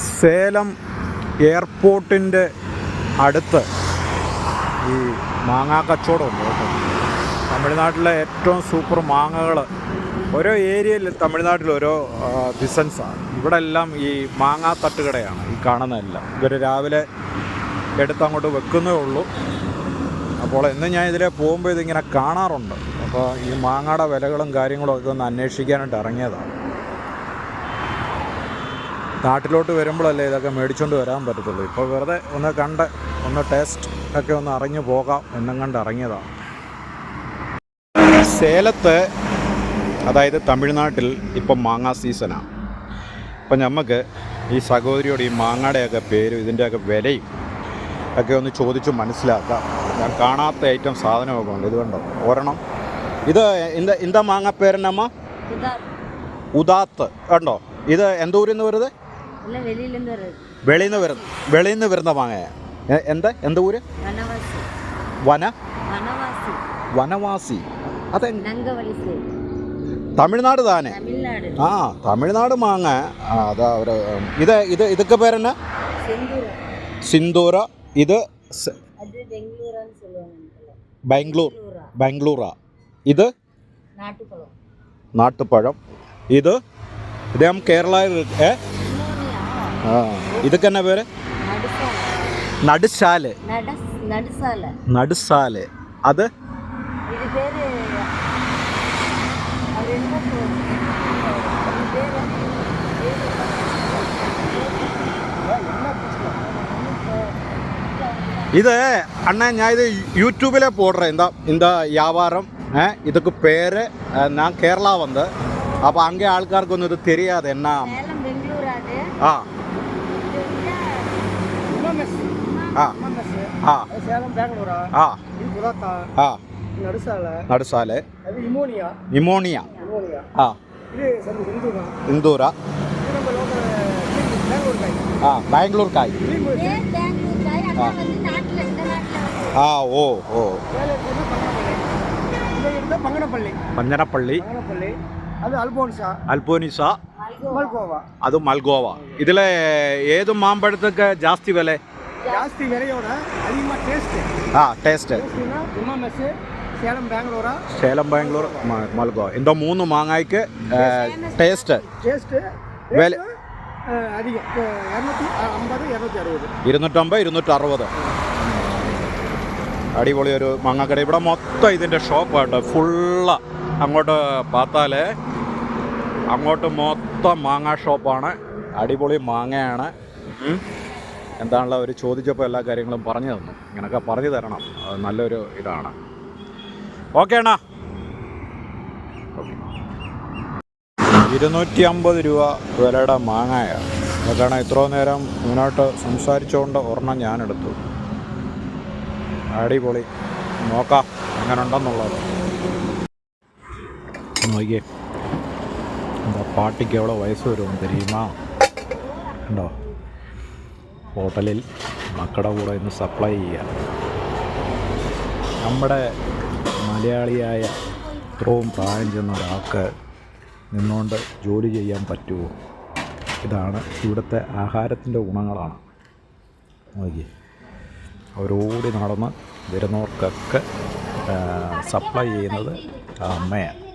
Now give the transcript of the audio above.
സേലം എയർപോർട്ടിൻ്റെ അടുത്ത് ഈ മാങ്ങാ കച്ചവടമുണ്ട് കേട്ടോ. തമിഴ്നാട്ടിലെ ഏറ്റവും സൂപ്പർ മാങ്ങകൾ ഓരോ ഏരിയയിൽ തമിഴ്നാട്ടിൽ ഓരോ ബിസിനസ്സാണ്. ഇവിടെ എല്ലാം ഈ മാങ്ങാ തട്ടുകടയാണ് ഈ കാണുന്നതെല്ലാം. ഇവർ രാവിലെ എടുത്ത് അങ്ങോട്ട് വെക്കുന്നേ ഉള്ളൂ. അപ്പോൾ എന്ന് ഞാൻ ഇതിലെ പോകുമ്പോൾ ഇതിങ്ങനെ കാണാറുണ്ട്. അപ്പോൾ ഈ മാങ്ങയുടെ വിലകളും കാര്യങ്ങളും ഒക്കെ ഒന്ന് അന്വേഷിക്കാനായിട്ട് ഇറങ്ങിയതാണ്. നാട്ടിലോട്ട് വരുമ്പോഴല്ലേ ഇതൊക്കെ മേടിച്ചുകൊണ്ട് വരാൻ പറ്റത്തുള്ളൂ. ഇപ്പോൾ വെറുതെ ഒന്ന് കണ്ട് ഒന്ന് ടേസ്റ്റ് ഒക്കെ ഒന്ന് അറിഞ്ഞു പോകാം എന്നും കണ്ട് ഇറങ്ങിയതാണ്. സേലത്ത്, അതായത് തമിഴ്നാട്ടിൽ ഇപ്പം മാങ്ങാ സീസണാണ്. അപ്പം നമുക്ക് ഈ സഹോദരിയോട് ഈ മാങ്ങയുടെയൊക്കെ പേരും ഇതിൻ്റെയൊക്കെ വിലയും ഒക്കെ ഒന്ന് ചോദിച്ച് മനസ്സിലാക്കാം. ഞാൻ കാണാത്ത ഐറ്റം സാധനമൊക്കെ ഉണ്ട്. ഇത് കണ്ടോ, ഒരെണ്ണം. ഇത് എന്താ മാങ്ങ പേരെന്നമ്മ? ഉദാത്ത് കണ്ടോ. ഇത് എന്തൂരിൽ നിന്ന് വരുന്നത്? വെളിയിൽ നിന്ന് വരുന്ന മാങ്ങയാ. എന്താ ഊര്? വനവാസി. അതെ, തമിഴ്നാട് താനെ. ആ, തമിഴ്നാട് മാങ്ങ. അതാ ഒരു ഇതൊക്കെ പേരെന്നാ? സിന്ദൂര. ഇത് ബാംഗ്ലൂറാ. ഇത് നാട്ടുപഴം. ഇത് കേരളയിൽ. ഇതൊക്കെ എന്നാ പേര്? നടുസാല്. അത് ഇത് அண்ணா ഞാൻ இது யூடியூபில் போடுறேன். இந்த வியாபாரம் இதுக்கு பேர். நான் கேரளா வந்து அப்போ அங்கே ஆൾക്കാർക്ക് ஒன்றும் இது தெரியாது. என்ன? ஆ ஆ ஆ ஆ நடுசாலை. இமோனியா. ஆ இந்தூரா. ஆ பெங்களூர் காய். ആ ഓ പഞ്ഞനപ്പള്ളി. അൽബോനിസ. അത് മൽഗോവ. ഇതിലെ ഏത് മാമ്പഴത്തൊക്കെ ജാസ്തി വില? ടേസ്റ്റ് സേലം ബാംഗ്ലൂർ മൽഗോവ. എന്തോ 3 മാങ്ങയ്ക്ക് ടേസ്റ്റ് വില 250 260. അടിപൊളി ഒരു മാങ്ങാക്കട. ഇവിടെ മൊത്തം ഇതിൻ്റെ ഷോപ്പായിട്ട് ഫുള്ള്. അങ്ങോട്ട് പാത്താൽ അങ്ങോട്ട് മൊത്തം മാങ്ങാ ഷോപ്പാണ്. അടിപൊളി മാങ്ങയാണ്. എന്താണല്ലോ അവർ ചോദിച്ചപ്പോൾ എല്ലാ കാര്യങ്ങളും പറഞ്ഞു തന്നു. ഇങ്ങനെയൊക്കെ പറഞ്ഞു തരണം. അത് നല്ലൊരു ഇതാണ്. ഓക്കെ അണ്ണാ. 250 രൂപ വിലയുടെ മാങ്ങയാണ്. അതൊക്കെയാണ് ഇത്ര നേരം മുന്നോട്ട് സംസാരിച്ചുകൊണ്ട് ഒരെണ്ണം ഞാനെടുത്തു. അടിപൊളി. നോക്കാം എങ്ങനെ ഉണ്ടെന്നുള്ളത്. നോക്കിയേ, എന്താ പാട്ടിക്ക് എവിടെ വയസ്സ് വരുമെന്ന് தெரியுமா? ഉണ്ടോ? ഹോട്ടലിൽ മക്കളുടെ കൂടെ ഇന്ന് സപ്ലൈ ചെയ്യുക. നമ്മുടെ മലയാളിയായ ഇത്രയും പ്രായം ചെന്ന ഒരാൾക്ക് നിന്നുകൊണ്ട് ജോലി ചെയ്യാൻ പറ്റുമോ? ഇതാണ് ഇവിടുത്തെ ആഹാരത്തിൻ്റെ ഗുണങ്ങളാണ്. നോക്കി, അവരോടി നടന്ന് വരുന്നവർക്കൊക്കെ സപ്ലൈ ചെയ്യുന്നത് ആ അമ്മയാണ്.